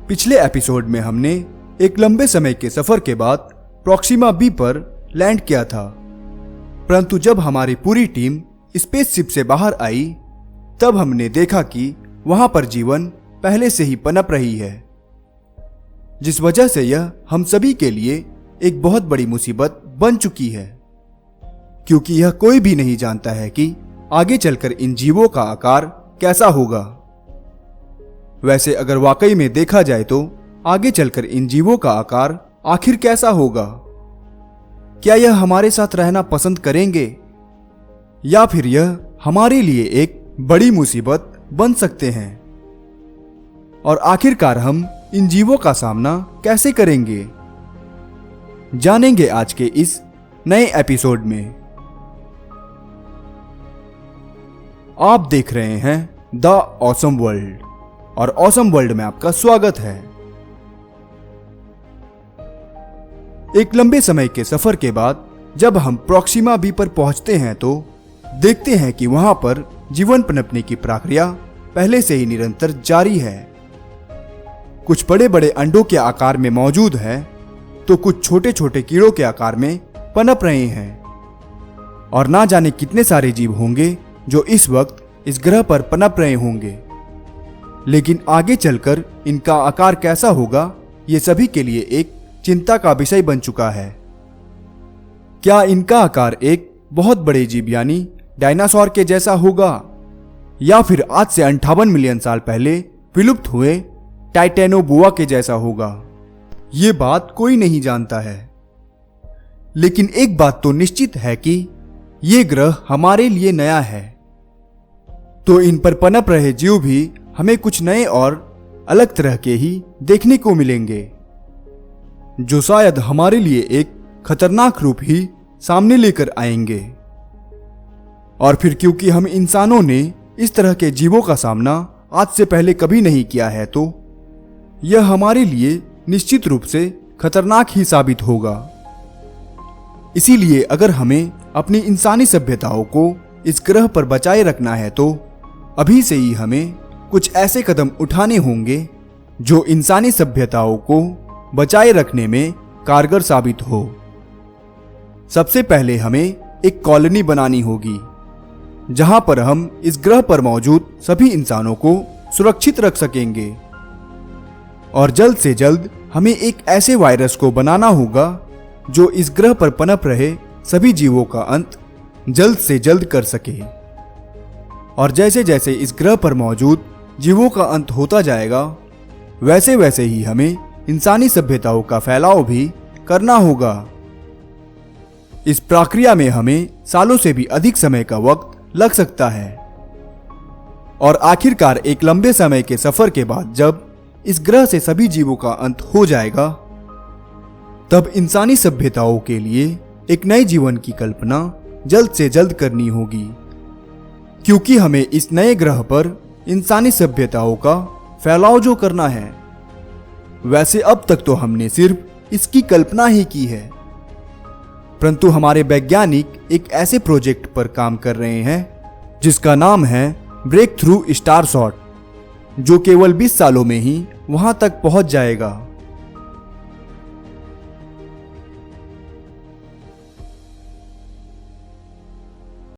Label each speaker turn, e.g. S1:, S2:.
S1: पिछले एपिसोड में हमने एक लंबे समय के सफर के बाद प्रोक्सिमा बी पर लैंड किया था, परंतु जब हमारी पूरी टीम स्पेसशिप से बाहर आई तब हमने देखा कि वहां पर जीवन पहले से ही पनप रही है, जिस वजह से यह हम सभी के लिए एक बहुत बड़ी मुसीबत बन चुकी है, क्योंकि यह कोई भी नहीं जानता है कि आगे चलकर इन जीवों का आकार कैसा होगा। वैसे अगर वाकई में देखा जाए तो आगे चलकर इन जीवों का आकार आखिर कैसा होगा? क्या यह हमारे साथ रहना पसंद करेंगे या फिर यह हमारे लिए एक बड़ी मुसीबत बन सकते हैं? और आखिरकार हम इन जीवों का सामना कैसे करेंगे, जानेंगे आज के इस नए एपिसोड में। आप देख रहे हैं द ऑसम वर्ल्ड और ऑसम वर्ल्ड में आपका स्वागत है। एक लंबे समय के सफर के बाद जब हम प्रोक्सिमा बी पर पहुंचते हैं तो देखते हैं कि वहां पर जीवन पनपने की प्रक्रिया पहले से ही निरंतर जारी है। कुछ बड़े बड़े अंडों के आकार में मौजूद है तो कुछ छोटे छोटे कीड़ों के आकार में पनप रहे हैं, और ना जाने कितने सारे जीव होंगे जो इस वक्त इस ग्रह पर पनप रहे होंगे। लेकिन आगे चलकर इनका आकार कैसा होगा ये सभी के लिए एक चिंता का विषय बन चुका है। क्या इनका आकार एक बहुत बड़े जीव यानी डायनासोर के जैसा होगा, या फिर आज से 58 मिलियन साल पहले विलुप्त हुए टाइटेनोबोआ के जैसा होगा? ये बात कोई नहीं जानता है। लेकिन एक बात तो निश्चित है कि ये ग्रह हमारे लिए नया है, तो इन पर पनप रहे जीव भी हमें कुछ नए और अलग तरह के ही देखने को मिलेंगे, जो शायद हमारे लिए एक खतरनाक रूप ही सामने लेकर आएंगे। और फिर क्योंकि हम इंसानों ने इस तरह के जीवों का सामना आज से पहले कभी नहीं किया है, तो यह हमारे लिए निश्चित रूप से खतरनाक ही साबित होगा। इसीलिए अगर हमें अपनी इंसानी सभ्यताओं को इस ग्रह पर बचाए रखना है तो अभी से ही हमें कुछ ऐसे कदम उठाने होंगे जो इंसानी सभ्यताओं को बचाए रखने में कारगर साबित हो। सबसे पहले हमें एक कॉलोनी बनानी होगी जहां पर हम इस ग्रह पर मौजूद सभी इंसानों को सुरक्षित रख सकेंगे, और जल्द से जल्द हमें एक ऐसे वायरस को बनाना होगा जो इस ग्रह पर पनप रहे सभी जीवों का अंत जल्द से जल्द कर सके। और जैसे जैसे इस ग्रह पर मौजूद जीवों का अंत होता जाएगा, वैसे वैसे ही हमें इंसानी सभ्यताओं का फैलाव भी करना होगा। इस प्रक्रिया में हमें सालों से भी अधिक समय का वक्त लग सकता है, और आखिरकार एक लंबे समय के सफर के बाद जब इस ग्रह से सभी जीवों का अंत हो जाएगा, तब इंसानी सभ्यताओं के लिए एक नए जीवन की कल्पना जल्द से जल्द करनी होगी, क्योंकि हमें इस नए ग्रह पर इंसानी सभ्यताओं का फैलाव जो करना है, वैसे अब तक तो हमने सिर्फ इसकी कल्पना ही की है, परंतु हमारे वैज्ञानिक एक ऐसे प्रोजेक्ट पर काम कर रहे हैं जिसका नाम है ब्रेक थ्रू स्टार शॉट, जो केवल 20 सालों में ही वहां तक पहुंच जाएगा।